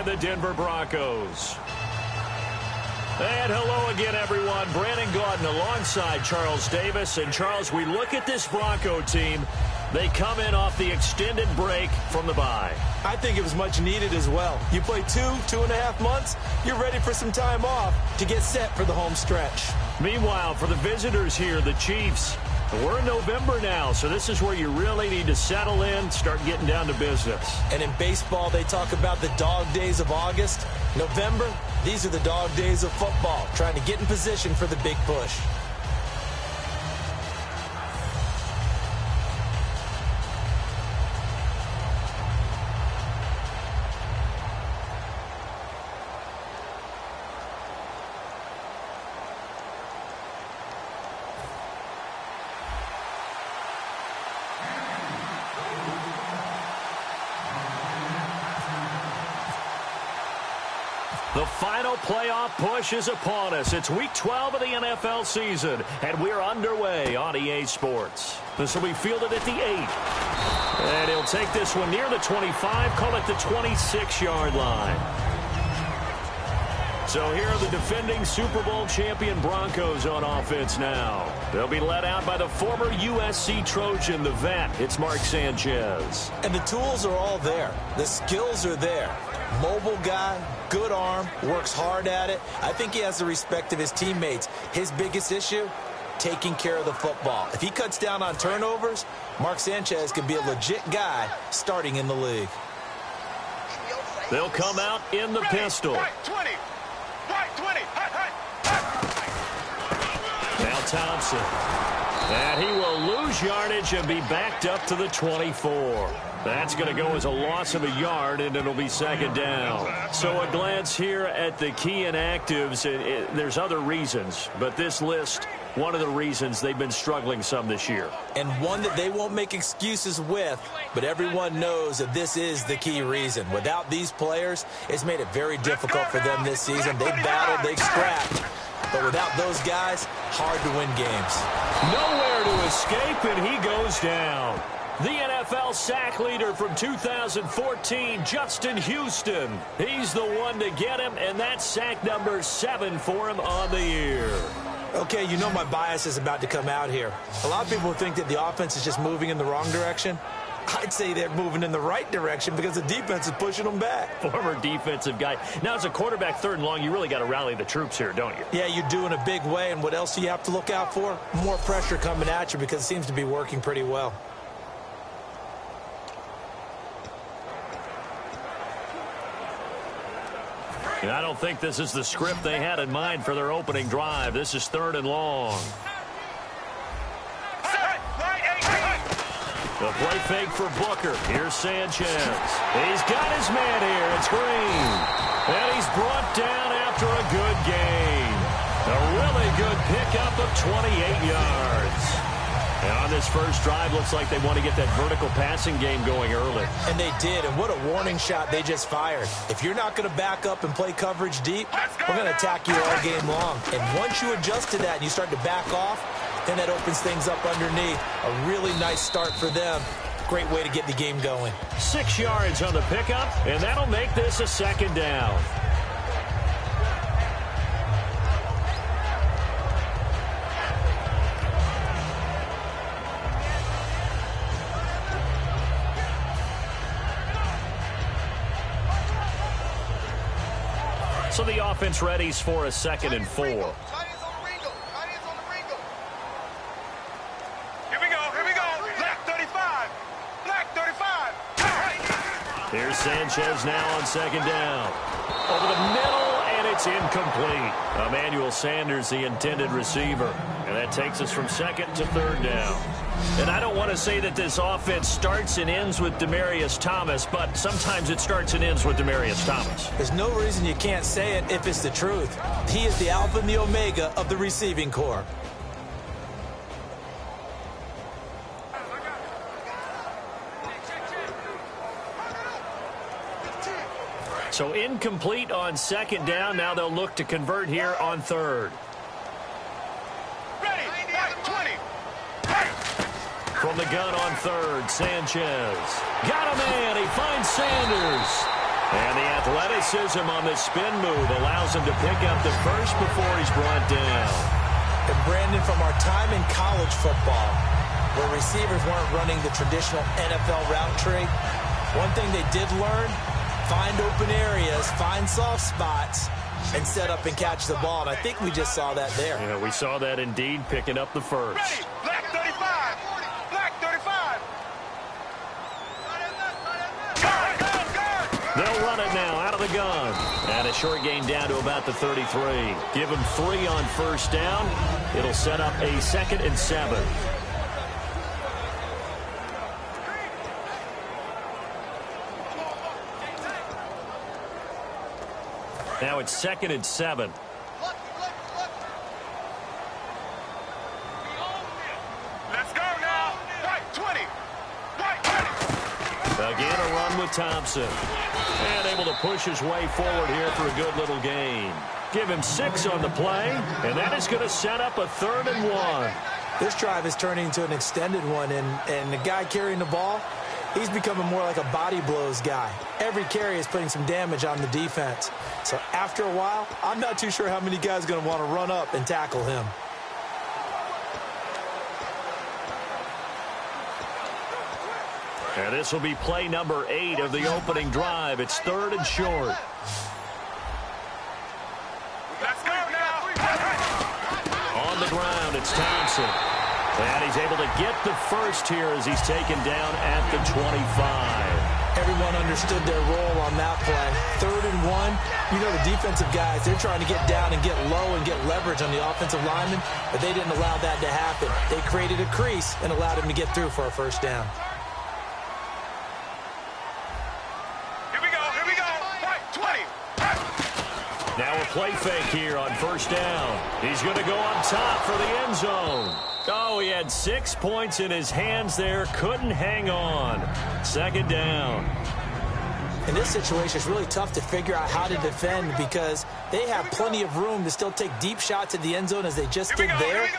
the Denver Broncos. And hello again, everyone. Brandon Gaudin alongside Charles Davis. And, Charles, we look at this Bronco team. They come in off the extended break from the bye. I think it was much needed as well. You play 2.5 months, you're ready for some time off to get set for the home stretch. Meanwhile, for the visitors here, the Chiefs, we're in November now, so this is where you really need to settle in, start getting down to business. And in baseball, they talk about the dog days of August. November, these are the dog days of football, trying to get in position for the big push. The final playoff push is upon us. It's Week 12 of the NFL season, and we're underway on EA Sports. This will be fielded at the 8. And he'll take this one near the 25, call it the 26-yard line. So here are the defending Super Bowl champion Broncos on offense now. They'll be led out by the former USC Trojan, the vet. It's Mark Sanchez. And the tools are all there. The skills are there. Mobile guy, good arm, works hard at it. I think he has the respect of his teammates. His biggest issue, taking care of the football. If he cuts down on turnovers, Mark Sanchez could be a legit guy starting in the league. They'll come out in the pistol. Right 20. Right 20. Now Thompson. And he will lose yardage and be backed up to the 24. That's going to go as a loss of a yard, and it'll be second down. So a glance here at the key inactives. There's other reasons, but this list, one of the reasons they've been struggling some this year. And one that they won't make excuses with, but everyone knows that this is the key reason. Without these players, it's made it very difficult for them this season. They've battled, they've scrapped. But without those guys, hard to win games. Nowhere to escape, and he goes down. The NFL sack leader from 2014, Justin Houston. He's the one to get him, and that's sack number 7 for him on the year. Okay, you know my bias is about to come out here. A lot of people think that the offense is just moving in the wrong direction. I'd say they're moving in the right direction because the defense is pushing them back. Former defensive guy. Now, as a quarterback, 3rd and long, you really got to rally the troops here, don't you? Yeah, you do in a big way, and what else do you have to look out for? More pressure coming at you because it seems to be working pretty well. And I don't think this is the script they had in mind for their opening drive. This is 3rd and long. The play fake for Booker. Here's Sanchez. He's got his man here. It's Green. And he's brought down after a good gain. A really good pickup of 28 yards. And on this first drive, looks like they want to get that vertical passing game going early. And they did, and what a warning shot they just fired. If you're not going to back up and play coverage deep, we're going to attack you all game long. And once you adjust to that and you start to back off, then that opens things up underneath. A really nice start for them. Great way to get the game going. 6 yards on the pickup, and that'll make this a second down. So the offense readies for a 2nd and 4. Here we go. Black 35. Black 35. Here's Sanchez now on 2nd down. Over the middle, and it's incomplete. Emmanuel Sanders, the intended receiver. And that takes us from 2nd to 3rd down. And I don't want to say that this offense starts and ends with Demaryius Thomas, but sometimes it starts and ends with Demaryius Thomas. There's no reason you can't say it if it's the truth. He is the alpha and the omega of the receiving corps. So incomplete on 2nd down. Now they'll look to convert here on 3rd. From the gun on 3rd, Sanchez. Got a man. He finds Sanders. And the athleticism on this spin move allows him to pick up the first before he's brought down. And Brandon, from our time in college football, where receivers weren't running the traditional NFL route tree, one thing they did learn, find open areas, find soft spots, and set up and catch the ball. And I think we just saw that there. Yeah, we saw that indeed, picking up the first. Ready. Black 35. Black 35. Guard, guard, guard. They'll run it now out of the gun. And a short gain down to about the 33. Give him 3 on first down. It'll set up a 2nd and 7. Now it's 2nd and 7. Let's go now. White 20. White 20. Again, a run with Thompson. And able to push his way forward here for a good little gain. Give him 6 on the play, and that is going to set up a 3rd and 1. This drive is turning into an extended one, and the guy carrying the ball, he's becoming more like a body blows guy. Every carry is putting some damage on the defense. So after a while, I'm not too sure how many guys are going to want to run up and tackle him. And this will be play number 8 of the opening drive. It's 3rd and short. Let's go now. On the ground, it's Thompson. And he's able to get the first here as he's taken down at the 25. Everyone understood their role on that play. 3rd and 1. You know the defensive guys, they're trying to get down and get low and get leverage on the offensive lineman, but they didn't allow that to happen. They created a crease and allowed him to get through for a first down. Here we go. Here we go. White 20. Now a play fake here on first down. He's going to go on top for the end zone. Oh, he had 6 points in his hands there. Couldn't hang on. 2nd down. In this situation, it's really tough to figure out how to defend because they have plenty of room to still take deep shots at the end zone as they just did there.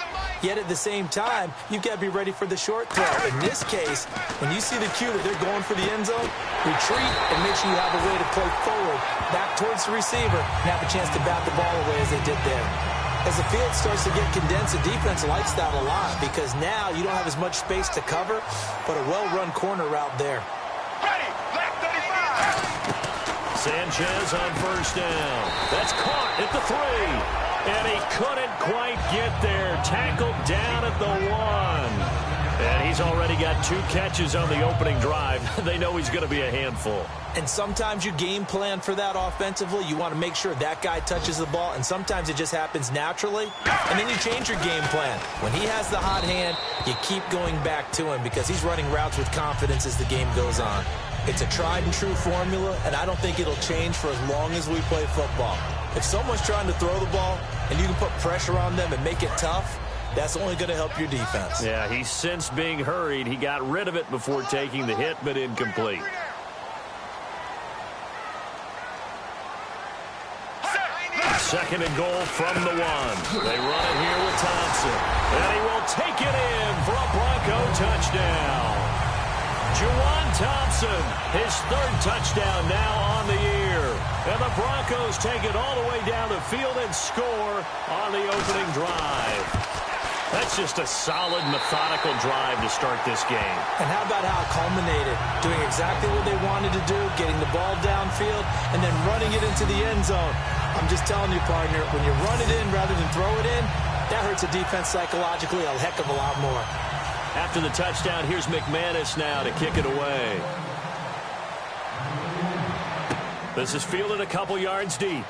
Yet at the same time, you've got to be ready for the short throw. In this case, when you see the cue that they're going for the end zone, retreat and make sure you have a way to play forward, back towards the receiver, and have a chance to bat the ball away as they did there. As the field starts to get condensed, the defense likes that a lot because now you don't have as much space to cover, but a well-run corner route there. Ready. Black 35. Sanchez on first down. That's caught at the 3. And he couldn't quite get there. Tackled down at the 1. And he's already got 2 catches on the opening drive. They know he's going to be a handful. And sometimes you game plan for that offensively. You want to make sure that guy touches the ball, and sometimes it just happens naturally. And then you change your game plan. When he has the hot hand, you keep going back to him because he's running routes with confidence as the game goes on. It's a tried-and-true formula, and I don't think it'll change for as long as we play football. If someone's trying to throw the ball and you can put pressure on them and make it tough, that's only going to help your defense. Yeah, he's since being hurried. He got rid of it before taking the hit, but incomplete. Second and goal from the 1. They run it here with Thompson. And he will take it in for a Bronco touchdown. Juwan Thompson, his 3rd touchdown now on the year. And the Broncos take it all the way down the field and score on the opening drive. That's just a solid, methodical drive to start this game. And how about how it culminated? Doing exactly what they wanted to do, getting the ball downfield, and then running it into the end zone. I'm just telling you, partner, when you run it in rather than throw it in, that hurts a defense psychologically a heck of a lot more. After the touchdown, here's McManus now to kick it away. This is fielded a couple yards deep.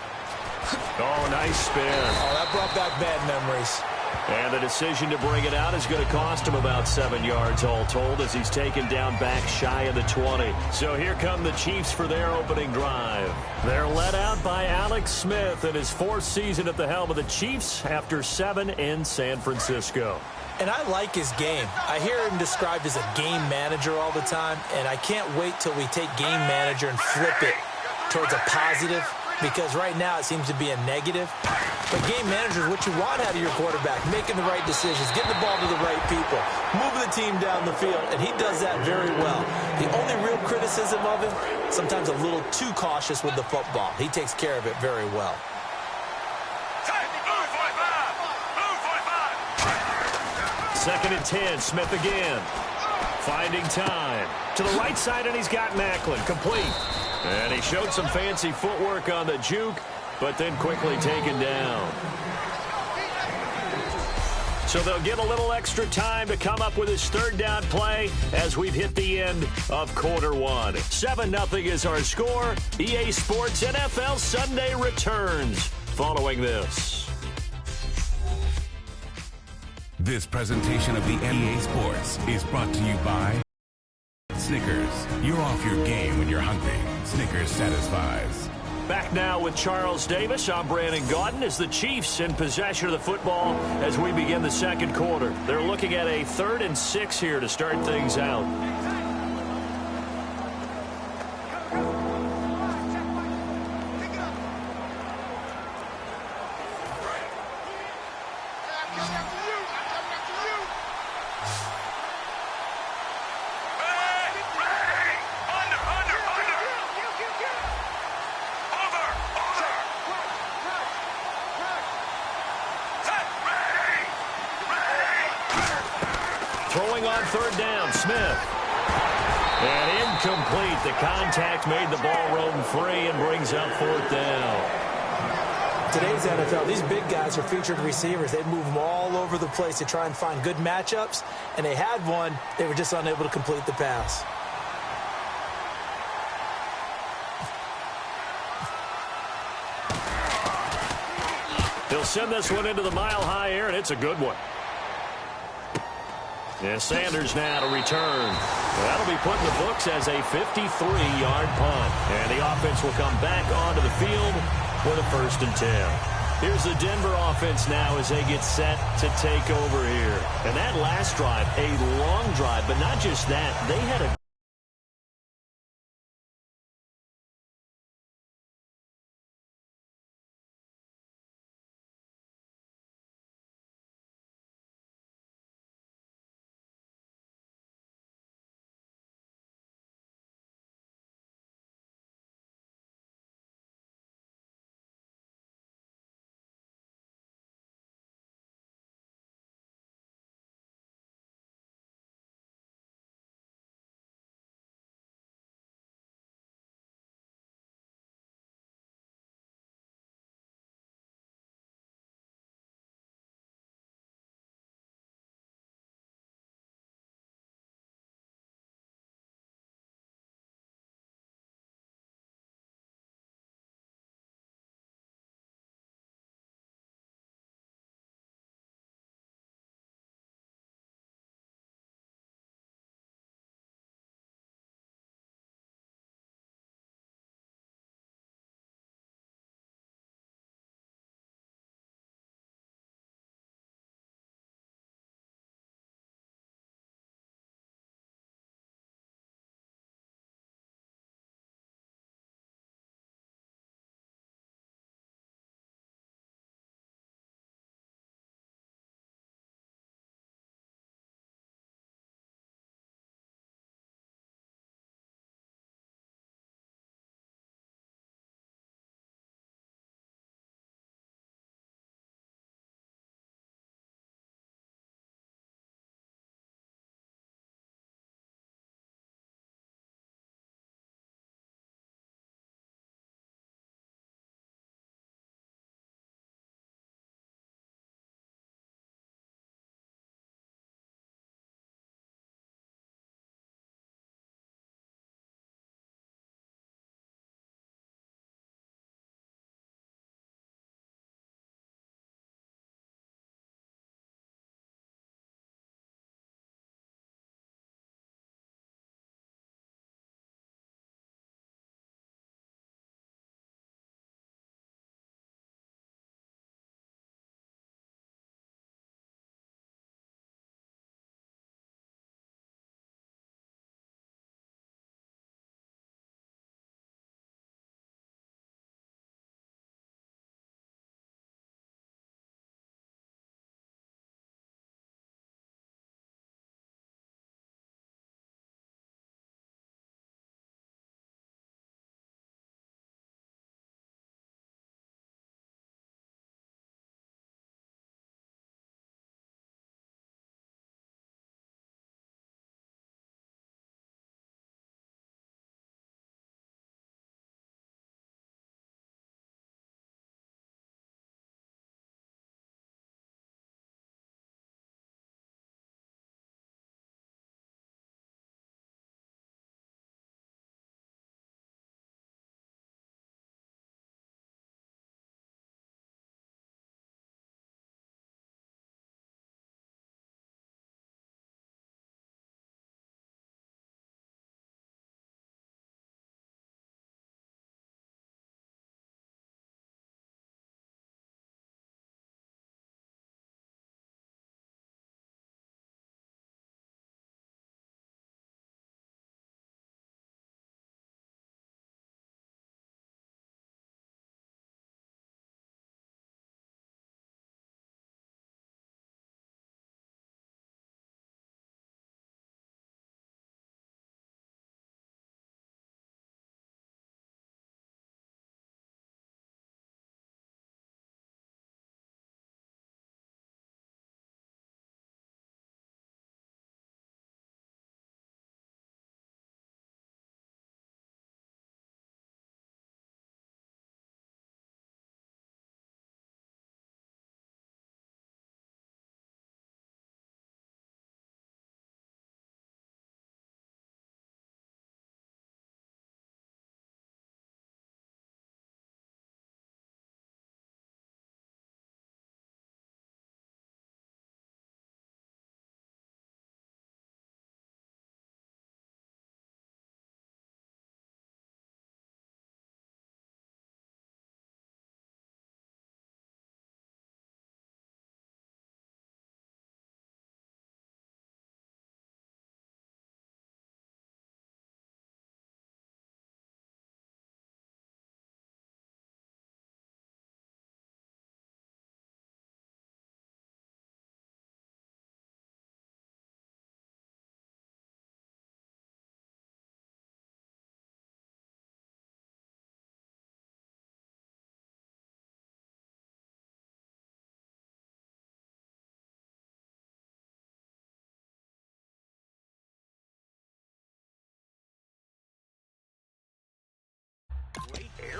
Oh, nice spin. Oh, that brought back bad memories. And the decision to bring it out is going to cost him about 7 yards all told as he's taken down back shy of the 20. So here come the Chiefs for their opening drive. They're led out by Alex Smith in his 4th season at the helm of the Chiefs after 7 in San Francisco. And I like his game. I hear him described as a game manager all the time, and I can't wait till we take game manager and flip it towards a positive, because right now it seems to be a negative. But game manager is what you want out of your quarterback, making the right decisions, getting the ball to the right people, moving the team down the field, and he does that very well. The only real criticism of him, sometimes a little too cautious with the football. He takes care of it very well. Second and 10, Smith again. Finding time. To the right side, and he's got Macklin. Complete. And he showed some fancy footwork on the juke, but then quickly taken down. So they'll get a little extra time to come up with his third down play as we've hit the end of quarter one. 7-0 is our score. EA Sports NFL Sunday returns following this. This presentation of the EA Sports is brought to you by Snickers. You're off your game when you're hungry. Snickers satisfies. Back now with Charles Davis. I'm Brandon Gaudin as the Chiefs in possession of the football as we begin the second quarter. They're looking at a 3rd and 6 here to start things out. Throwing on 3rd down, Smith. And incomplete. The contact made the ball roam free and brings up 4th down. Today's NFL, these big guys are featured receivers. They move them all over the place to try and find good matchups, and they had one. They were just unable to complete the pass. He'll send this one into the mile-high air, and it's a good one. And Sanders now to return. That'll be put in the books as a 53-yard punt. And the offense will come back onto the field with a 1st and 10. Here's the Denver offense now as they get set to take over here. And that last drive, a long drive, but not just that. They had a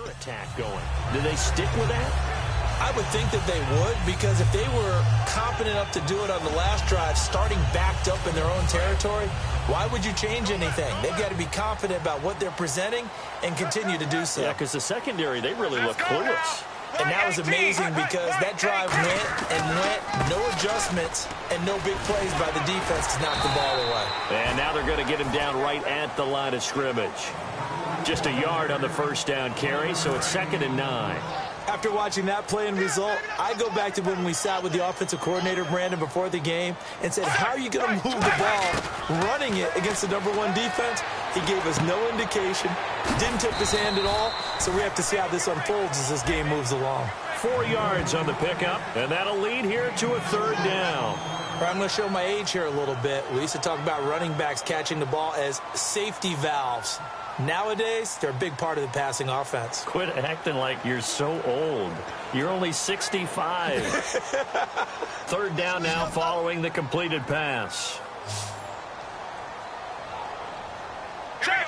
attack going. Do they stick with that? I would think that they would, because if they were competent enough to do it on the last drive, starting backed up in their own territory, why would you change anything? They've got to be confident about what they're presenting and continue to do so. Yeah, because the secondary, they really look clueless. And that was amazing because that drive went and went, no adjustments, and no big plays by the defense to knock the ball away. And now they're going to get him down right at the line of scrimmage. Just a yard on the first down carry, so it's 2nd and 9. After watching that play and result, I go back to when we sat with the offensive coordinator, Brandon, before the game and said, how are you going to move the ball running it against the #1 defense? He gave us no indication, didn't tip his hand at all, so we have to see how this unfolds as this game moves along. 4 yards on the pickup, and that'll lead here to a 3rd down. I'm going to show my age here a little bit. We used to talk about running backs catching the ball as safety valves. Nowadays, they're a big part of the passing offense. Quit acting like you're so old. You're only 65. 3rd down now following the completed pass. Check.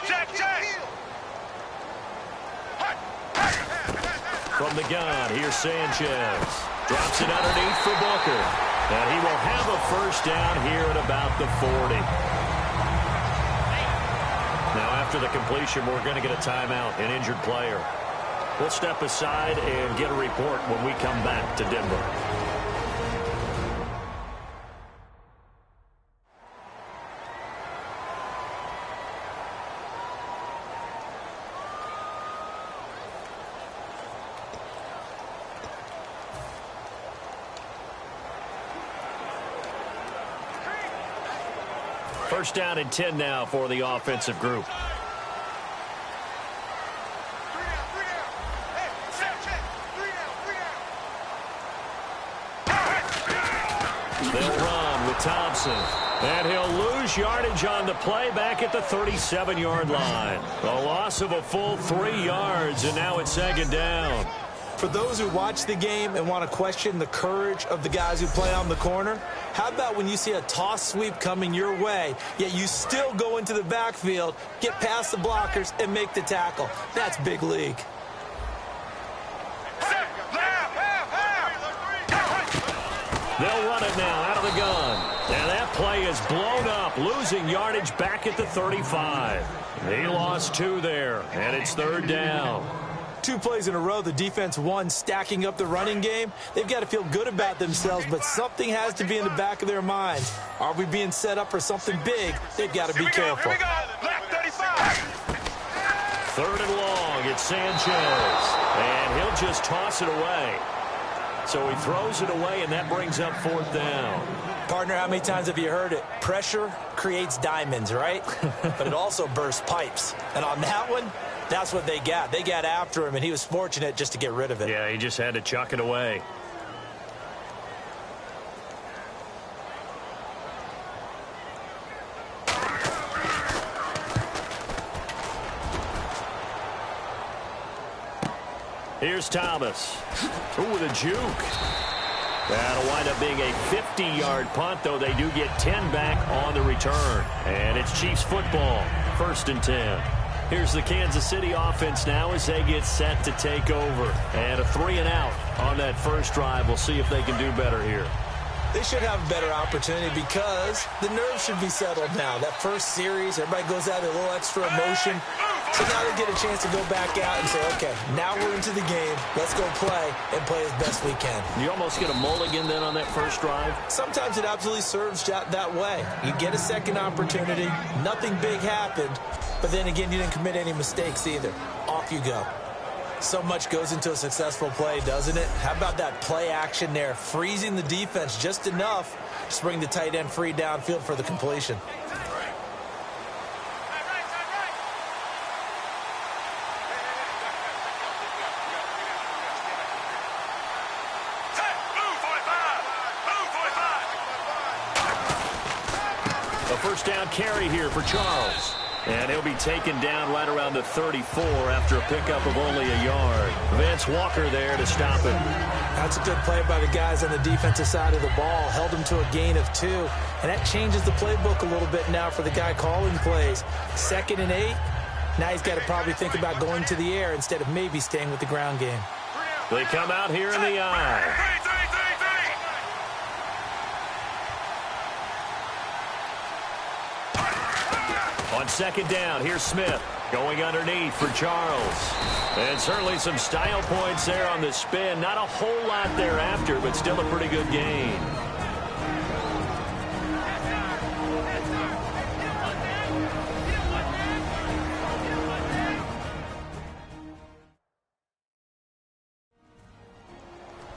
From the gun, here's Sanchez. Drops it underneath for Booker. And he will have a first down here at about the 40. Now, after the completion, we're going to get a timeout, an injured player. We'll step aside and get a report when we come back to Denver. First down and 10 now for the offensive group. They'll run with Thompson. And he'll lose yardage on the play back at the 37-yard line. A loss of a full 3 yards, and now it's 2nd down. For those who watch the game and want to question the courage of the guys who play on the corner, how about when you see a toss sweep coming your way, yet you still go into the backfield, get past the blockers, and make the tackle? That's big league. They'll run it now out of the gun. And that play is blown up, losing yardage back at the 35. He lost 2 there, and it's 3rd down. 2 plays in a row, the defense won, stacking up the running game. They've got to feel good about themselves, but something has to be in the back of their minds. Are we being set up for something big? They've got to be careful. Here we go. Left 35. 3rd and long, it's Sanchez. And he'll just toss it away. So he throws it away, and that brings up 4th down. Partner, how many times have you heard it? Pressure creates diamonds, right? But it also bursts pipes. And on that one, that's what they got. They got after him, and he was fortunate just to get rid of it. Yeah, he just had to chuck it away. Here's Thomas. Ooh, with a juke. That'll wind up being a 50-yard punt, though they do get 10 back on the return. And it's Chiefs football, 1st and 10. Here's the Kansas City offense now as they get set to take over. And a 3-and-out on that first drive. We'll see if they can do better here. They should have a better opportunity because the nerves should be settled now. That first series, everybody goes out with a little extra emotion. So now they get a chance to go back out and say, okay, now we're into the game. Let's go play and play as best we can. You almost get a mulligan then on that first drive? Sometimes it absolutely serves that way. You get a second opportunity. Nothing big happened. But then again, you didn't commit any mistakes either. Off you go. So much goes into a successful play, doesn't it? How about that play action there? Freezing the defense just enough to bring the tight end free downfield for the completion. A first down carry here for Charles. And he'll be taken down right around the 34 after a pickup of only a yard. Vance Walker there to stop him. That's a good play by the guys on the defensive side of the ball. Held him to a gain of 2. And that changes the playbook a little bit now for the guy calling plays. 2nd and 8. Now he's got to probably think about going to the air instead of maybe staying with the ground game. They come out here in the eye. On second down, here's Smith going underneath for Charles. And certainly some style points there on the spin. Not a whole lot thereafter, but still a pretty good gain.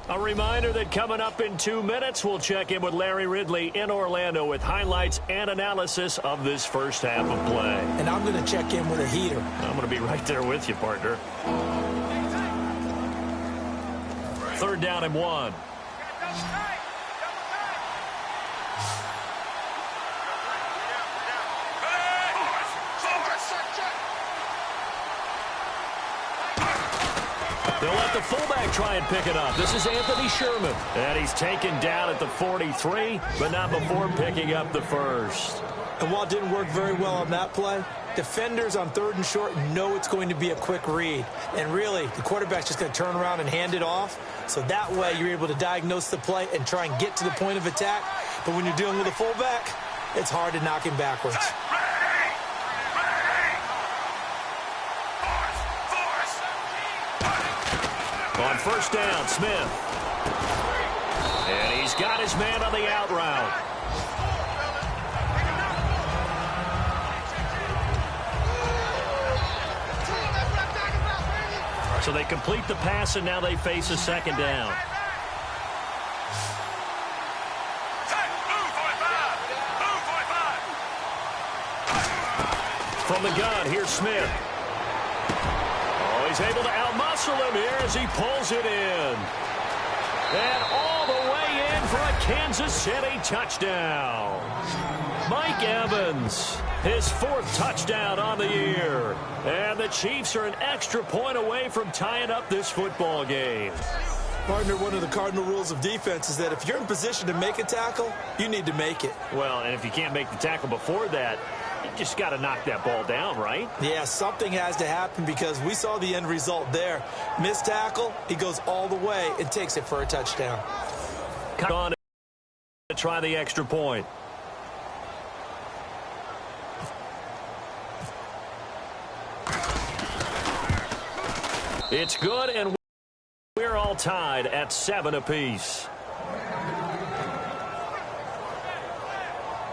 A reminder that coming up in 2 minutes, we'll check in with Larry Ridley in Orlando with highlights and analysis of this first half of play. And I'm going to check in with a heater. I'm going to be right there with you, partner. 3rd down and 1. They'll let the fullback try and pick it up. This is Anthony Sherman. And he's taken down at the 43, but not before picking up the first. And while it didn't work very well on that play, defenders on 3rd and short know it's going to be a quick read. And really, the quarterback's just going to turn around and hand it off. So that way, you're able to diagnose the play and try and get to the point of attack. But when you're dealing with a fullback, it's hard to knock him backwards. On 1st down, Smith. And he's got his man on the out route. So they complete the pass, and now they face a 2nd down. From the gun, here's Smith. He's able to outmuscle him here as he pulls it in. And all the way in for a Kansas City touchdown. Mike Evans, his 4th touchdown on the year. And the Chiefs are an extra point away from tying up this football game. Partner, one of the cardinal rules of defense is that if you're in position to make a tackle, you need to make it. Well, and if you can't make the tackle before that, you just got to knock that ball down, right? Yeah, something has to happen because we saw the end result there. Missed tackle, he goes all the way and takes it for a touchdown. On to try the extra point. It's good, and we're all tied at 7 apiece.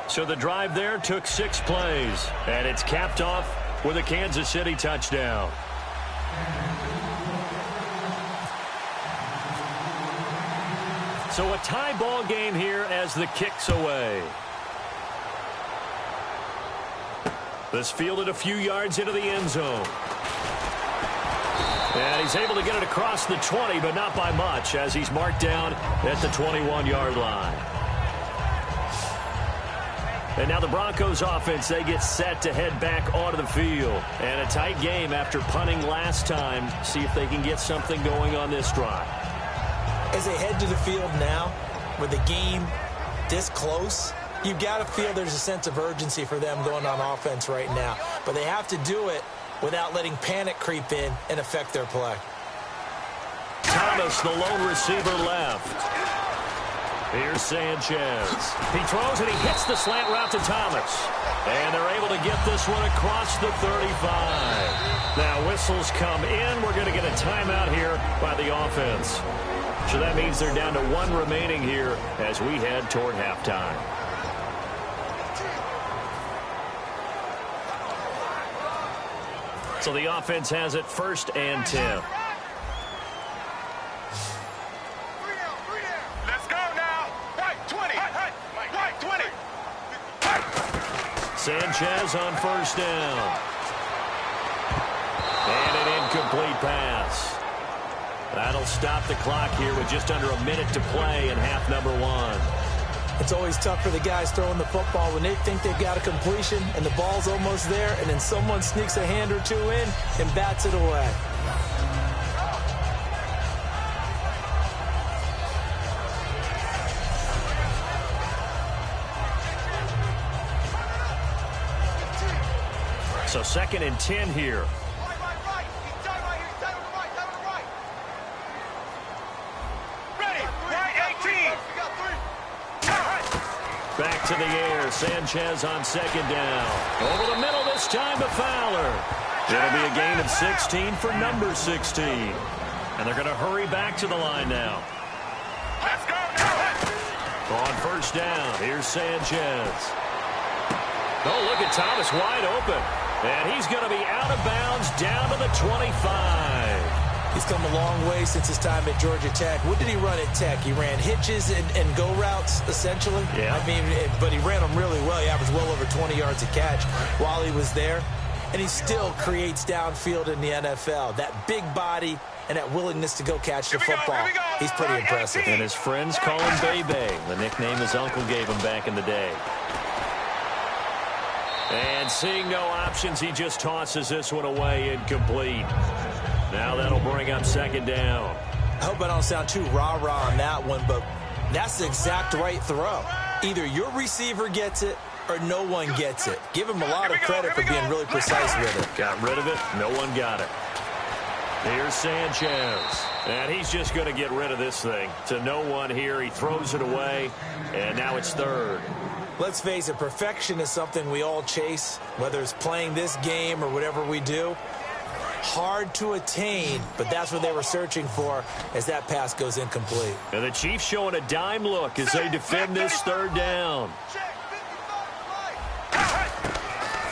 So the drive there took 6 plays, and it's capped off with a Kansas City touchdown. So a tie ball game here as the kick's away. This fielded a few yards into the end zone. And he's able to get it across the 20, but not by much, as he's marked down at the 21-yard line. And now the Broncos offense, they get set to head back onto the field. And a tight game after punting last time. See if they can get something going on this drive. As they head to the field now, with the game this close, you've got to feel there's a sense of urgency for them going on offense right now. But they have to do it without letting panic creep in and affect their play. Thomas, the lone receiver, left. Here's Sanchez. He throws and he hits the slant route to Thomas. And they're able to get this one across the 35. Now whistles come in. We're going to get a timeout here by the offense. So that means they're down to 1 remaining here as we head toward halftime. So the offense has it 1st and 10. Let's go now. Right 20. Right 20. Sanchez on 1st down. And an incomplete pass. That'll stop the clock here with just under a minute to play in half number 1. It's always tough for the guys throwing the football when they think they've got a completion and the ball's almost there, and then someone sneaks a hand or two in and bats it away. So 2nd and 10 here. Back to the air. Sanchez on 2nd down. Over the middle this time to Fowler. It'll be a gain of 16 for number 16. And they're going to hurry back to the line now. Let's go. On 1st down, here's Sanchez. Oh, look at Thomas wide open. And he's going to be out of bounds down to the 25. He's come a long way since his time at Georgia Tech. What did he run at Tech? He ran hitches and go routes, essentially. Yeah. I mean, but he ran them really well. He averaged well over 20 yards a catch while he was there. And he still creates downfield in the NFL. That big body and that willingness to go catch the football. He's pretty impressive. And his friends call him Bebe, the nickname his uncle gave him back in the day. And seeing no options, he just tosses this one away incomplete. Now that'll bring up 2nd down. I hope I don't sound too rah-rah on that one, but that's the exact right throw. Either your receiver gets it or no one gets it. Give him a lot of credit for being really precise with it. Got rid of it. No one got it. Here's Sanchez. And he's just going to get rid of this thing. To no one here. He throws it away. And now it's 3rd. Let's face it, perfection is something we all chase, whether it's playing this game or whatever we do. Hard to attain, but that's what they were searching for as that pass goes incomplete. And the Chiefs showing a dime look as they defend this 3rd down.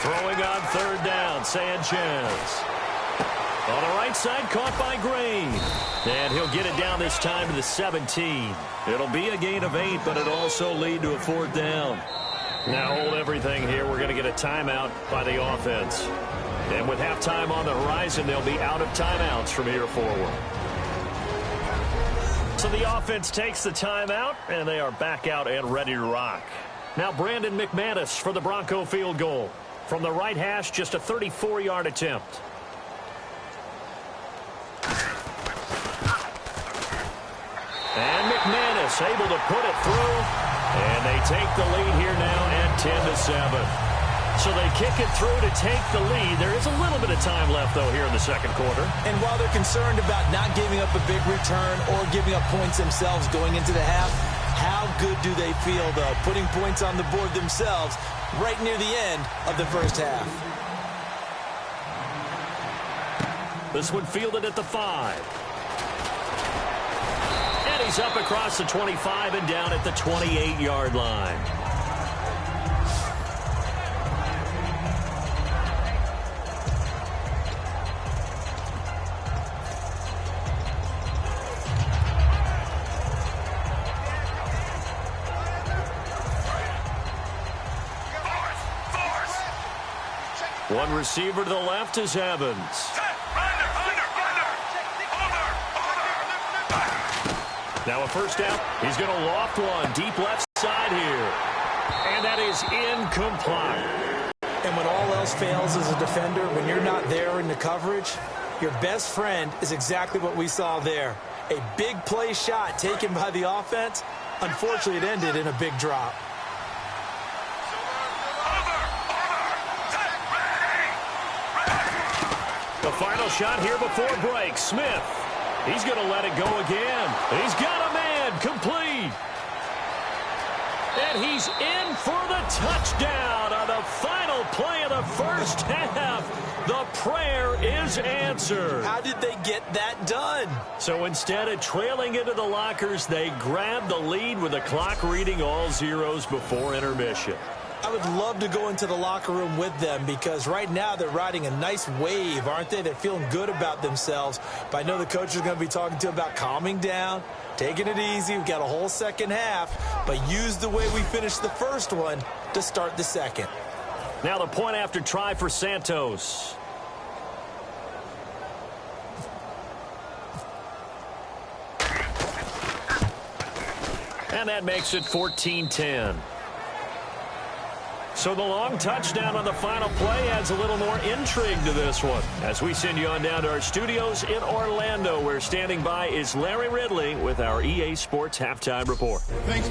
Throwing on 3rd down, Sanchez. On the right side, caught by Green. And he'll get it down this time to the 17. It'll be a gain of 8, but it'll also lead to a 4th down. Now hold everything here. We're going to get a timeout by the offense. And with halftime on the horizon, they'll be out of timeouts from here forward. So the offense takes the timeout, and they are back out and ready to rock. Now Brandon McManus for the Bronco field goal. From the right hash, just a 34-yard attempt. And McManus able to put it through. And they take the lead here now at 10-7. So they kick it through to take the lead. There is a little bit of time left, though, here in the 2nd quarter. And while they're concerned about not giving up a big return or giving up points themselves going into the half, how good do they feel, though, putting points on the board themselves right near the end of the 1st half? This one fielded at the 5. And he's up across the 25 and down at the 28-yard line. One receiver to the left is Evans. Now a 1st down. He's going to loft one deep left side here. And that is incomplete. And when all else fails as a defender, when you're not there in the coverage, your best friend is exactly what we saw there. A big play shot taken by the offense. Unfortunately, it ended in a big drop. The final shot here before break. Smith. He's going to let it go again. He's got a man. Complete. And he's in for the touchdown on the final play of the 1st half. The prayer is answered. How did they get that done? So instead of trailing into the lockers, they grabbed the lead with the clock reading all zeros before intermission. I would love to go into the locker room with them because right now they're riding a nice wave, aren't they? They're feeling good about themselves. But I know the coach is going to be talking to them about calming down, taking it easy. We've got a whole 2nd half, but use the way we finished the 1st one to start the 2nd. Now the point after try for Santos. And that makes it 14-10. So the long touchdown on the final play adds a little more intrigue to this one. As we send you on down to our studios in Orlando, where standing by is Larry Ridley with our EA Sports Halftime Report. Thanks.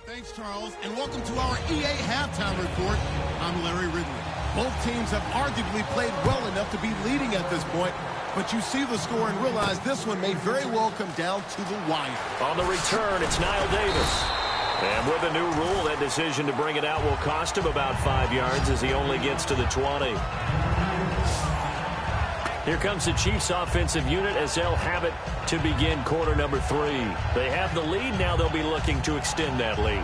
Thanks, Charles, and welcome to our EA Halftime Report. I'm Larry Ridley. Both teams have arguably played well enough to be leading at this point, but you see the score and realize this one may very well come down to the wire. On the return, it's Niall Davis. And with a new rule, that decision to bring it out will cost him about 5 yards as he only gets to the 20. Here comes the Chiefs offensive unit as they'll have it to begin quarter number 3. They have the lead. Now they'll be looking to extend that lead.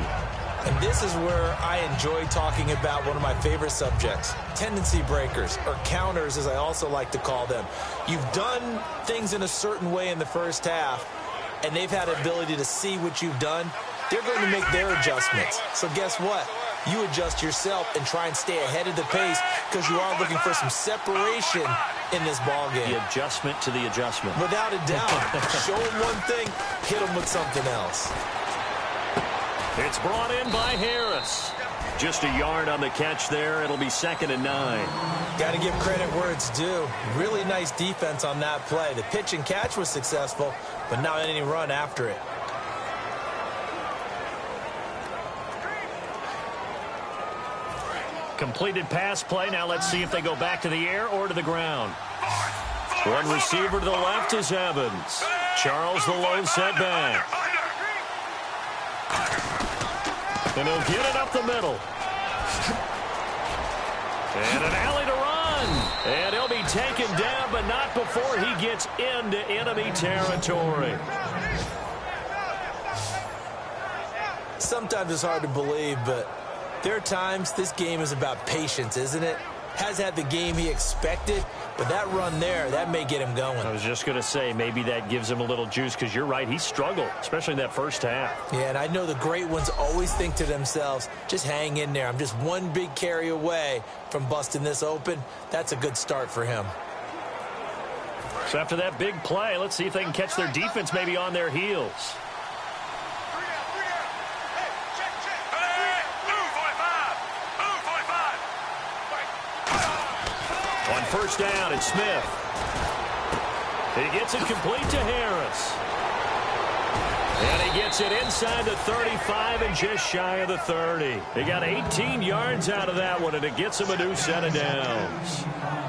And this is where I enjoy talking about one of my favorite subjects, tendency breakers, or counters as I also like to call them. You've done things in a certain way in the first half, and they've had the ability to see what you've done. They're going to make their adjustments. So guess what? You adjust yourself and try and stay ahead of the pace because you are looking for some separation in this ball game. The adjustment to the adjustment. Without a doubt. Show them one thing, hit them with something else. It's brought in by Harris. Just a yard on the catch there. It'll be 2nd and 9. Got to give credit where it's due. Really nice defense on that play. The pitch and catch was successful, but not any run after it. Completed pass play. Now let's see if they go back to the air or to the ground. One receiver to the left is Evans. Charles the low set back. And he'll get it up the middle. And an alley to run. And he'll be taken down, but not before he gets into enemy territory. Sometimes it's hard to believe, but there are times this game is about patience, isn't it? Has had the game he expected, but that run there, that may get him going. I was just going to say, maybe that gives him a little juice because you're right, he struggled, especially in that first half. Yeah, and I know the great ones always think to themselves, just hang in there. I'm just one big carry away from busting this open. That's a good start for him. So after that big play, let's see if they can catch their defense maybe on their heels. On first down, it's Smith. He gets it complete to Harris. And he gets it inside the 35 and just shy of the 30. He got 18 yards out of that one, and it gets him a new set of downs.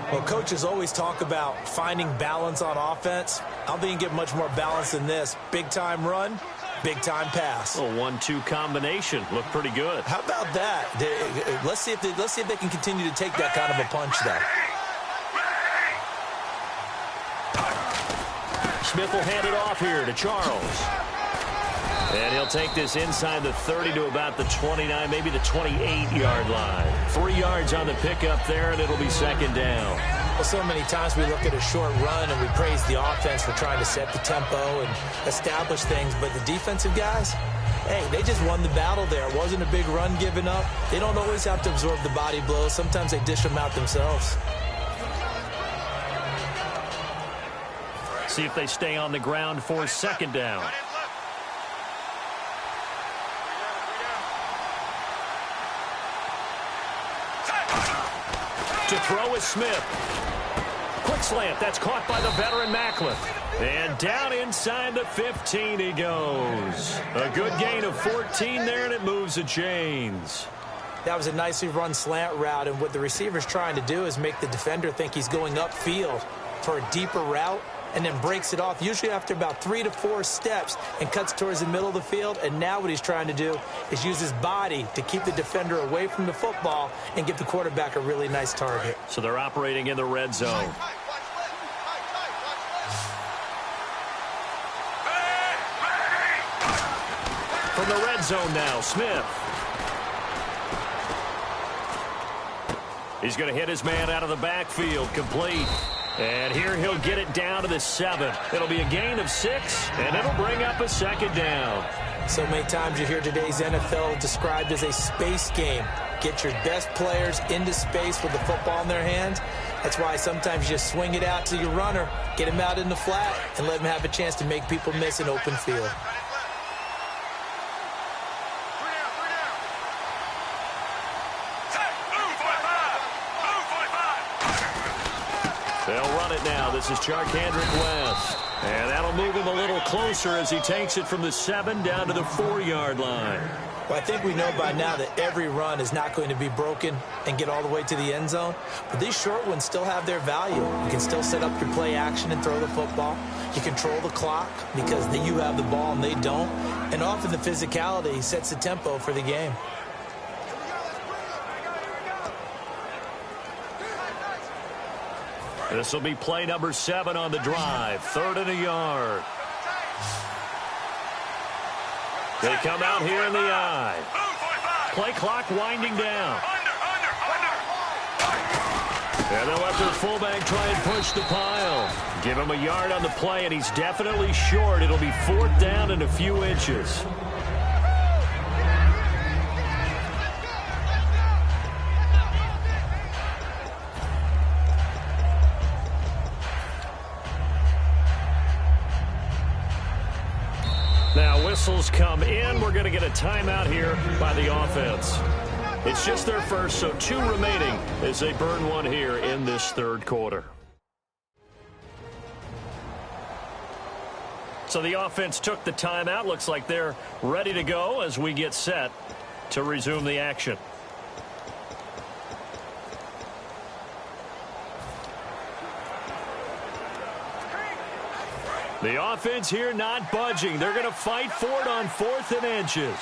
Well, coaches always talk about finding balance on offense. I don't think you can get much more balance than this. Big-time run, big-time pass. A 1-2 combination. Looked pretty good. How about that? Let's see if they can continue to take that kind of a punch, though. Smith will hand it off here to Charles. And he'll take this inside the 30 to about the 29, maybe the 28-yard line. 3 yards on the pickup there, and it'll be 2nd down. Well, so many times we look at a short run and we praise the offense for trying to set the tempo and establish things, but the defensive guys, hey, they just won the battle there. It wasn't a big run given up. They don't always have to absorb the body blows. Sometimes they dish them out themselves. See if they stay on the ground for 2nd down. To throw is Smith. Quick slant. That's caught by the veteran Macklin. And down inside the 15 he goes. A good gain of 14 there, and it moves the chains. That was a nicely run slant route, and what the receiver's trying to do is make the defender think he's going upfield for a deeper route, and then breaks it off, usually after about 3 to 4 steps, and cuts towards the middle of the field. And now what he's trying to do is use his body to keep the defender away from the football and give the quarterback a really nice target. So they're operating in the red zone. From the red zone now, Smith. He's going to hit his man out of the backfield, complete. And here he'll get it down to the 7. It'll be a gain of 6, and it'll bring up a 2nd down. So many times you hear today's NFL described as a space game. Get your best players into space with the football in their hands. That's why sometimes you just swing it out to your runner, get him out in the flat, and let him have a chance to make people miss an open field. They'll run it now. This is Charkandrick West. And that'll they'll move him a little closer as he takes it from the 7 down to the 4-yard line. Well, I think we know by now that every run is not going to be broken and get all the way to the end zone. But these short ones still have their value. You can still set up your play action and throw the football. You control the clock because you have the ball and they don't. And often the physicality sets the tempo for the game. This will be play number 7 on the drive. 3rd and a yard. They come out here in the I. Play clock winding down. And they'll let their fullback try and push the pile. Give him a yard on the play, and he's definitely short. It'll be 4th down and a few inches. Now whistles come in. We're going to get a timeout here by the offense. It's just their first, so 2 remaining as they burn one here in this 3rd quarter. So the offense took the timeout. Looks like they're ready to go as we get set to resume the action. The offense here not budging. They're going to fight for it on 4th and inches.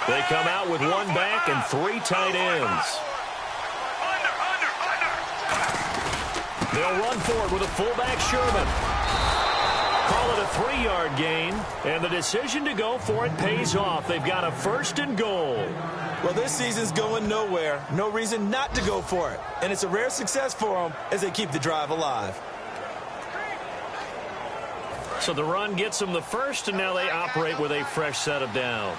They come out with 1 back and 3 tight ends. They'll run forward with a fullback Sherman. Call it a 3-yard gain, and the decision to go for it pays off. They've got a 1st and goal. Well, this season's going nowhere. No reason not to go for it. And it's a rare success for them as they keep the drive alive. So the run gets them the 1st, and now they operate with a fresh set of downs.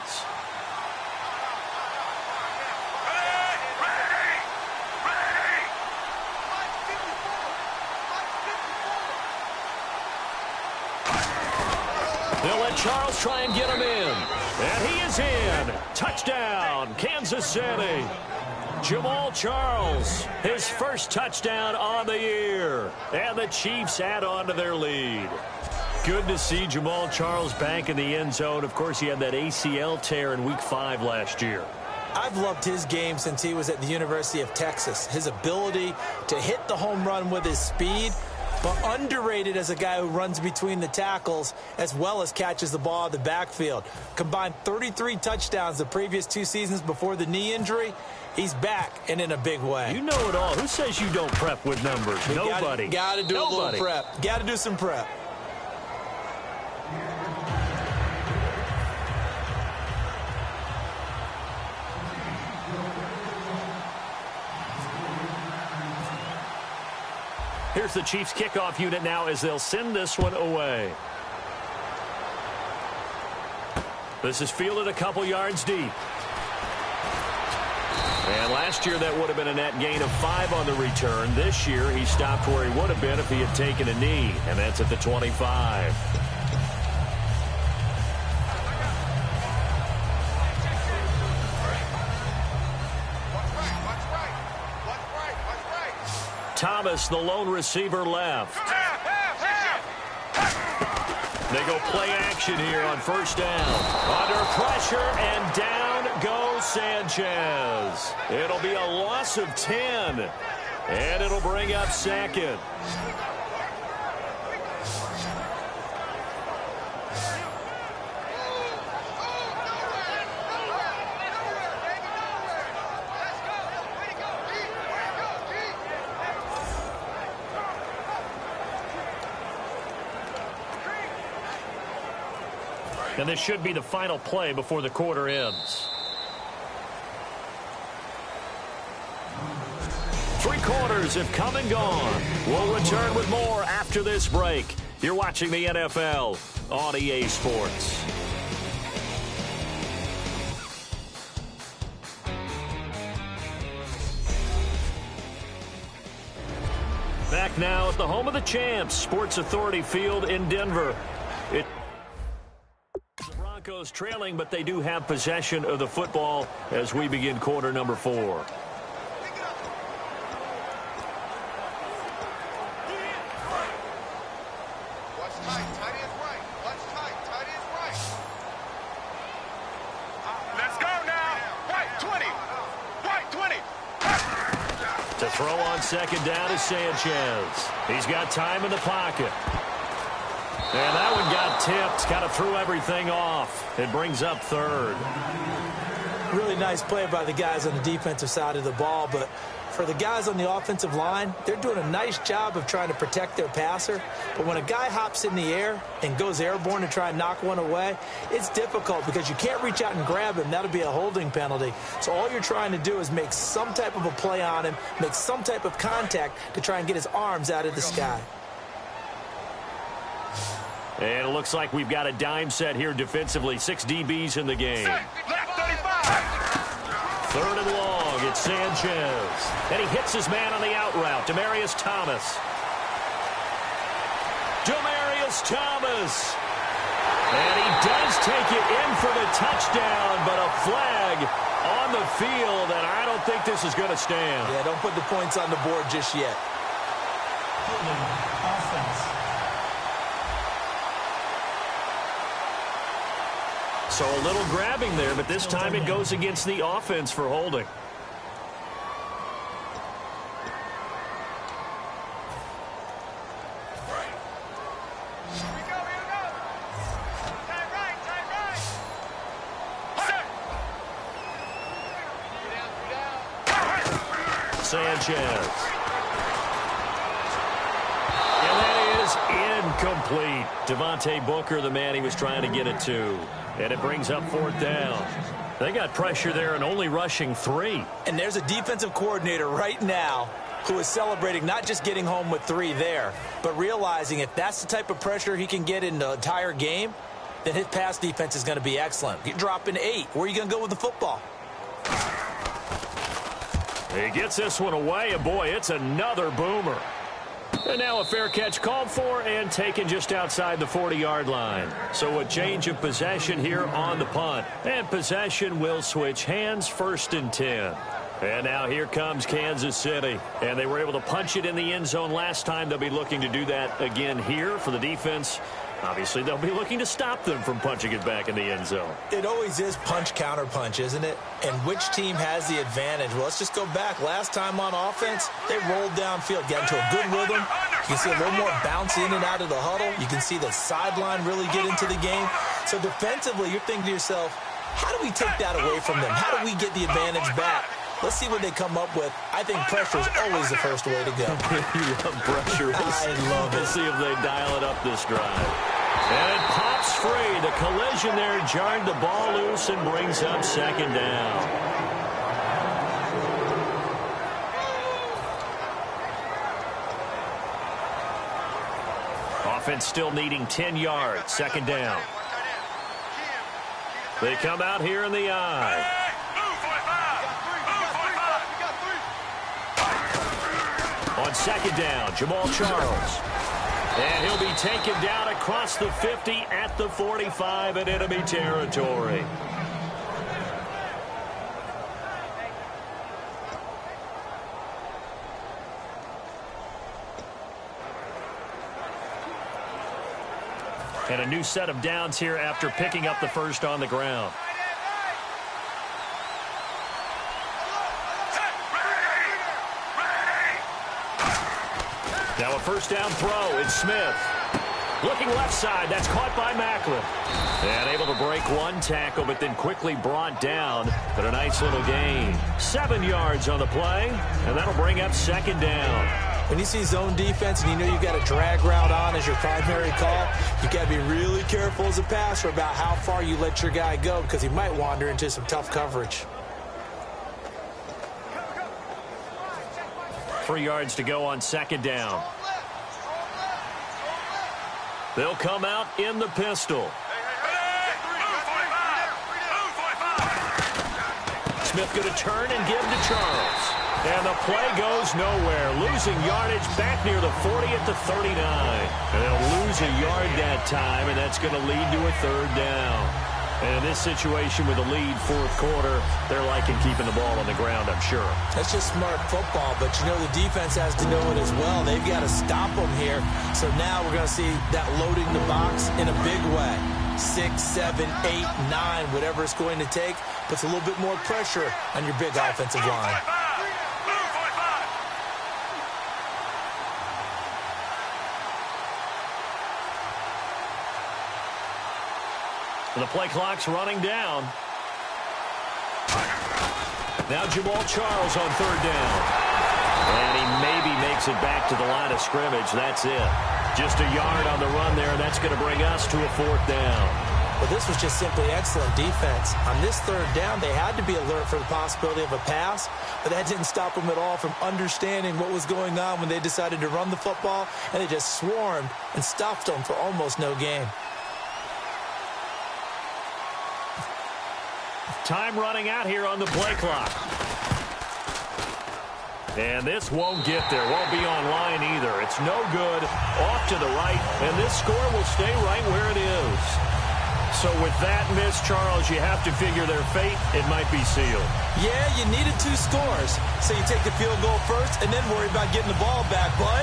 They'll let Charles try and get him in. And he is in. Touchdown, Kansas City. Jamal Charles, his first touchdown on the year. And the Chiefs add on to their lead. Good to see Jamal Charles back in the end zone. Of course, he had that ACL tear in Week 5 last year. I've loved his game since he was at the University of Texas. His ability to hit the home run with his speed, but underrated as a guy who runs between the tackles as well as catches the ball in the backfield. Combined 33 touchdowns the previous 2 seasons before the knee injury. He's back and in a big way. You know it all. Who says you don't prep with numbers? Nobody. Got to do a little prep. Got to do some prep. Here's the Chiefs kickoff unit now as they'll send this one away. This is fielded a couple yards deep. And last year that would have been a net gain of 5 on the return. This year he stopped where he would have been if he had taken a knee, and that's at the 25. Thomas, the lone receiver, left. They go play action here on 1st down. Under pressure, and down goes Sanchez. It'll be a loss of 10, and it'll bring up 2nd. And this should be the final play before the quarter ends. 3 quarters have come and gone. We'll return with more after this break. You're watching the NFL on EA Sports. Back now at the home of the champs, Sports Authority Field in Denver. Broncos trailing, but they do have possession of the football as we begin quarter number 4. throw on second down is Sanchez. He's got time in the pocket. And that one got tipped. Kind of threw everything off. It brings up third. Really nice play by the guys on the defensive side of the ball, but for the guys on the offensive line, they're doing a nice job of trying to protect their passer. But when a guy hops in the air and goes airborne to try and knock one away, it's difficult because you can't reach out and grab him. That'll be a holding penalty. So all you're trying to do is make some type of a play on him, make some type of contact to try and get his arms out of the sky. And it looks like we've got a dime set here defensively. 6 DBs in the game. Third and long. It's Sanchez. And he hits his man on the out route. Demaryius Thomas. And he does take it in for the touchdown, but a flag on the field, and I don't think this is going to stand. Yeah, don't put the points on the board just yet. So a little grabbing there, but this time it goes against the offense for holding. Sanchez. And that is incomplete. Devontae Booker, the man he was trying to get it to. And it brings up fourth down. They got pressure there and only rushing 3. And there's a defensive coordinator right now who is celebrating not just getting home with 3 there, but realizing if that's the type of pressure he can get in the entire game, then his pass defense is going to be excellent. You're dropping 8. Where are you going to go with the football? He gets this one away, and boy, it's another boomer. And now a fair catch called for and taken just outside the 40-yard line. So a change of possession here on the punt. And possession will switch hands, 1st and 10. And now here comes Kansas City. And they were able to punch it in the end zone last time. They'll be looking to do that again here for the defense. Obviously, they'll be looking to stop them from punching it back in the end zone. It always is punch, counter punch, isn't it? And which team has the advantage? Well, let's just go back. Last time on offense, they rolled downfield, got into a good rhythm. You can see a little more bounce in and out of the huddle. You can see the sideline really get into the game. So defensively, you're thinking to yourself, how do we take that away from them? How do we get the advantage back? Let's see what they come up with. I think pressure is always the first way to go. You love pressure. I love it. Let's see if they dial it up this drive. And it pops free. The collision there jarred the ball loose and brings up 2nd down. Offense still needing 10 yards. 2nd down. They come out here in the eye. On 2nd down, Jamal Charles. And he'll be taken down across the 50 at the 45 in enemy territory. And a new set of downs here after picking up the first on the ground. Now a first down throw. It's Smith. Looking left side. That's caught by Macklin. And able to break one tackle, but then quickly brought down. But a nice little gain. 7 yards on the play. And that'll bring up 2nd down. When you see zone defense and you know you've got a drag route on as your primary call, you got to be really careful as a passer about how far you let your guy go because he might wander into some tough coverage. 3 yards to go on 2nd down. They'll come out in the pistol. Smith going to turn and give to Charles. And the play goes nowhere. Losing yardage back near the 40 at the 39. And they'll lose a yard that time, and that's going to lead to a 3rd down. And in this situation with a lead 4th quarter, they're liking keeping the ball on the ground, I'm sure. That's just smart football, but you know the defense has to know it as well. They've got to stop them here. So now we're going to see that loading the box in a big way. 6, 7, 8, 9, whatever it's going to take, puts a little bit more pressure on your big offensive line. The play clock's running down. Now Jamal Charles on third down. And he maybe makes it back to the line of scrimmage. That's it. Just a yard on the run there. That's going to bring us to a fourth down. Well, this was just simply excellent defense. On this third down, they had to be alert for the possibility of a pass, but that didn't stop them at all from understanding what was going on when they decided to run the football, and they just swarmed and stuffed them for almost no gain. Time running out here on the play clock. And this won't get there. Won't be online either. It's no good. Off to the right. And this score will stay right where it is. So with that miss, Charles, you have to figure their fate. It might be sealed. Yeah, you needed 2 scores. So you take the field goal first and then worry about getting the ball back. But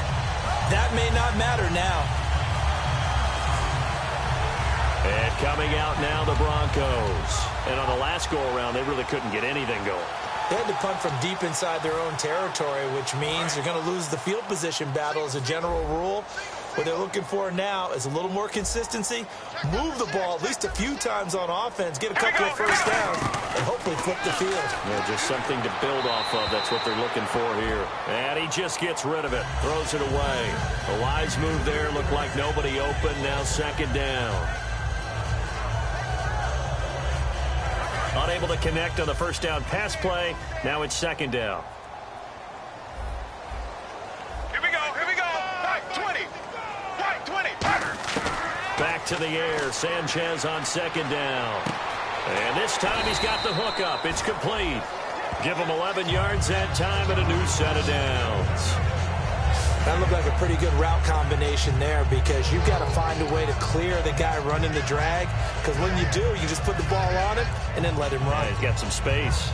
that may not matter now. And coming out now, the Broncos. And on the last go-around, they really couldn't get anything going. They had to punt from deep inside their own territory, which means they're going to lose the field position battle as a general rule. What they're looking for now is a little more consistency, move the ball at least a few times on offense, get a couple of first downs, and hopefully flip the field. Yeah, just something to build off of. That's what they're looking for here. And he just gets rid of it, throws it away. A wise move there, looked like nobody open, now second down. Unable to connect on the first down pass play. Now it's second down. Here we go. Right 20. Right 20. Back to the air. Sanchez on second down. And this time he's got the hook up. It's complete. Give him 11 yards that time and a new set of downs. That looked like a pretty good route combination there because you've got to find a way to clear the guy running the drag, because when you do, you just put the ball on him and then let him run. Yeah, he's got some space.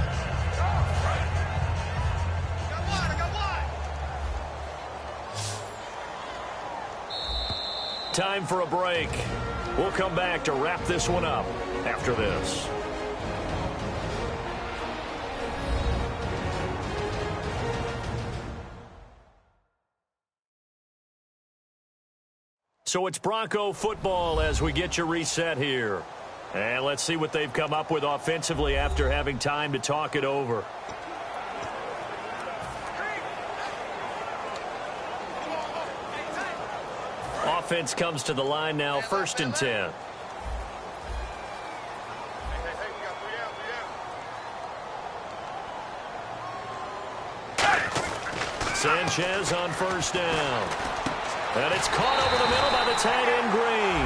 Time for a break. We'll come back to wrap this one up after this. So it's Bronco football as we get you reset here. And let's see what they've come up with offensively after having time to talk it over. Offense comes to the line now, 1st and 10. Sanchez on first down. And it's caught over the middle by the tight end, Green.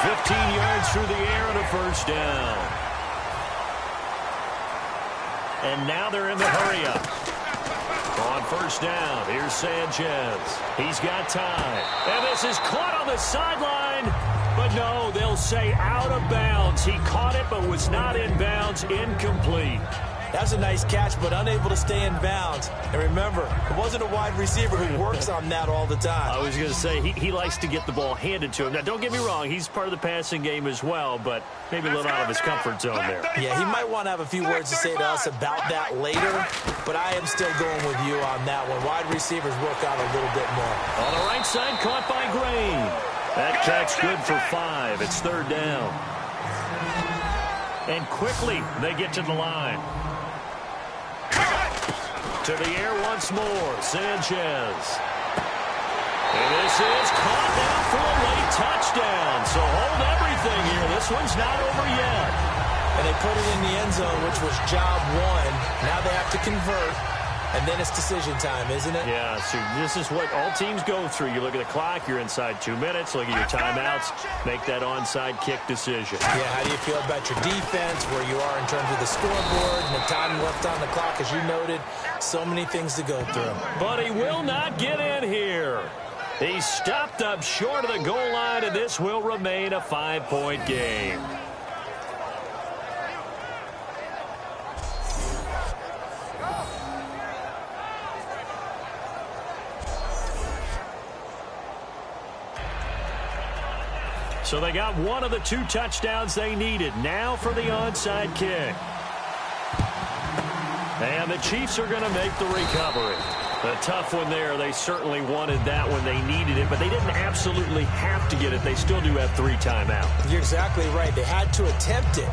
15 yards through the air and a first down. And now they're in the hurry-up. On first down, here's Sanchez. He's got time. And this is caught on the sideline. But no, they'll say out of bounds. He caught it but was not in bounds. Incomplete. That was a nice catch, but unable to stay in bounds. And remember, it wasn't a wide receiver who works on that all the time. I was going to say, he likes to get the ball handed to him. Now, don't get me wrong, he's part of the passing game as well, but maybe a little out of his comfort zone there. Yeah, he might want to have a few words to say to us about that later, but I am still going with you on that one. Wide receivers work out a little bit more. On the right side, caught by Green. That catch good for 5. It's third down. And quickly, they get to the line. To the air once more, Sanchez. And this is caught down for a late touchdown. So hold everything here. This one's not over yet. And they put it in the end zone, which was job 1. Now they have to convert. And then it's decision time, isn't it? Yeah, so this is what all teams go through. You look at the clock, you're inside 2 minutes, look at your timeouts, make that onside kick decision. Yeah, how do you feel about your defense, where you are in terms of the scoreboard, and the time left on the clock, as you noted, so many things to go through. But he will not get in here. He stopped up short of the goal line, and this will remain a 5-point game. So they got one of the 2 touchdowns they needed. Now for the onside kick. And the Chiefs are going to make the recovery. A tough one there. They certainly wanted that when they needed it, but they didn't absolutely have to get it. They still do have 3 timeouts. You're exactly right. They had to attempt it.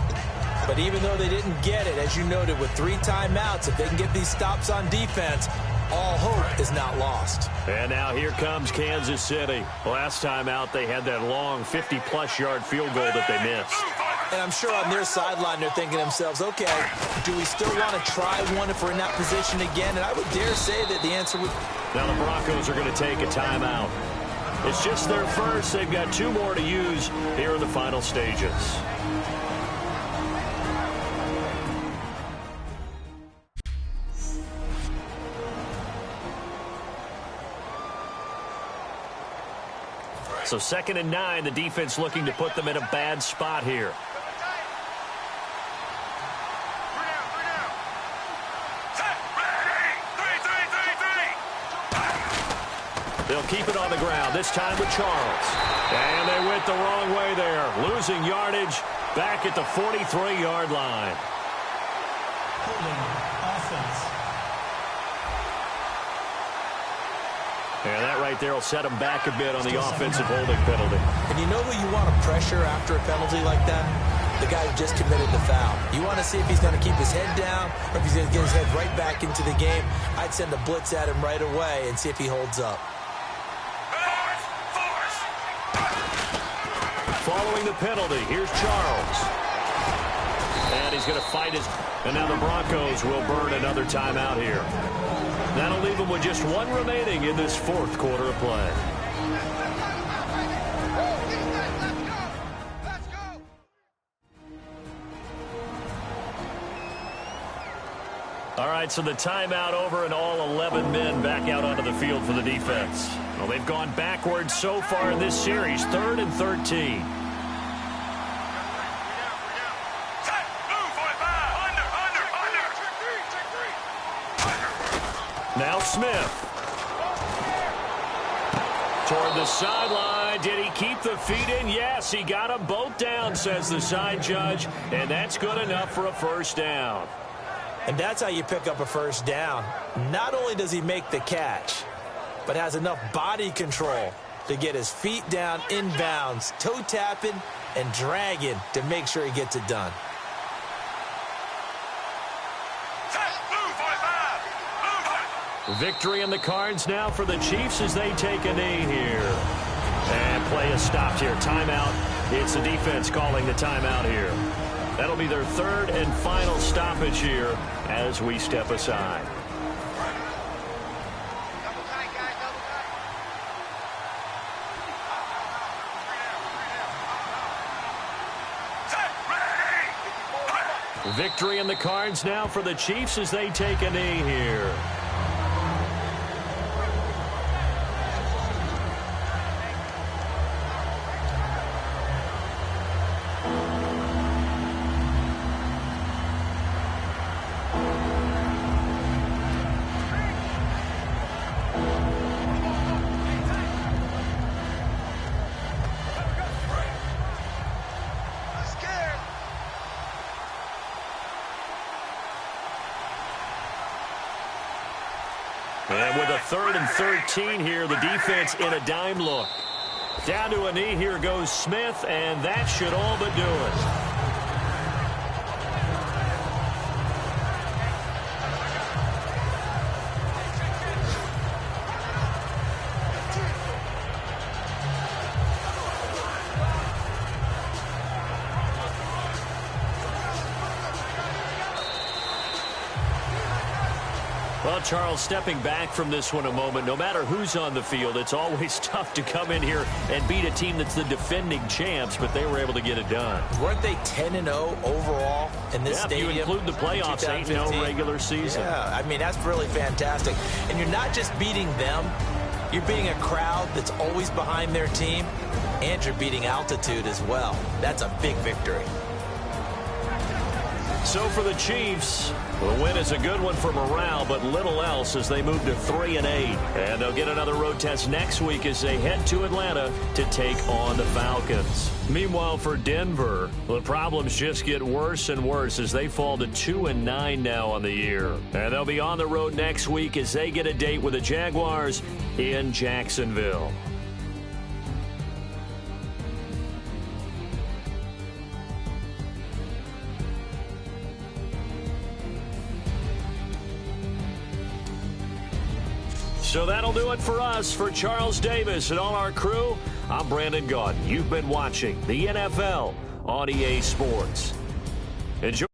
But even though they didn't get it, as you noted, with 3 timeouts, if they can get these stops on defense, all hope is not lost. And now here comes Kansas City. Last time out, they had that long 50-plus yard field goal that they missed. And I'm sure on their sideline they're thinking to themselves, okay, do we still want to try one if we're in that position again? And I would dare say that the answer would... Now the Broncos are going to take a timeout. It's just their first. They've got 2 more to use here in the final stages. So 2nd and 9, the defense looking to put them in a bad spot here. They'll keep it on the ground, this time with Charles. And they went the wrong way there, losing yardage back at the 43-yard line. And that right there will set him back a bit on the offensive holding penalty. And you know who you want to pressure after a penalty like that? The guy who just committed the foul. You want to see if he's going to keep his head down or if he's going to get his head right back into the game. I'd send a blitz at him right away and see if he holds up. Following the penalty, here's Charles. And he's going to fight his... And now the Broncos will burn another timeout here. That'll leave them with just 1 remaining in this 4th quarter of play. All right, so the timeout over and all 11 men back out onto the field for the defense. Well, they've gone backwards so far in this series, 3rd and 13. Now Smith. Toward the sideline. Did he keep the feet in? Yes, he got them both down, says the side judge. And that's good enough for a first down. And that's how you pick up a first down. Not only does he make the catch, but has enough body control to get his feet down inbounds, toe tapping and dragging to make sure he gets it done. Victory in the cards now for the Chiefs as they take a knee here. And play is stopped here. Timeout. It's the defense calling the timeout here. That'll be their 3rd and final stoppage here as we step aside. Victory in the cards now for the Chiefs as they take a knee here. And with a 3rd and 13 here, the defense in a dime look. Down to a knee, here goes Smith, and that should all but do it. Well, Charles, stepping back from this one a moment, no matter who's on the field, it's always tough to come in here and beat a team that's the defending champs, but they were able to get it done. Weren't they 10-0 overall in this stadium? If you include the playoffs, 8-0 regular season. Yeah, I mean, that's really fantastic. And you're not just beating them, you're beating a crowd that's always behind their team, and you're beating altitude as well. That's a big victory. So for the Chiefs, the win is a good one for morale, but little else as they move to 3-8. And they'll get another road test next week as they head to Atlanta to take on the Falcons. Meanwhile, for Denver, the problems just get worse and worse as they fall to 2-9 now on the year. And they'll be on the road next week as they get a date with the Jaguars in Jacksonville. So that'll do it for us. For Charles Davis and all our crew, I'm Brandon Gaudin. You've been watching the NFL on EA Sports. Enjoy.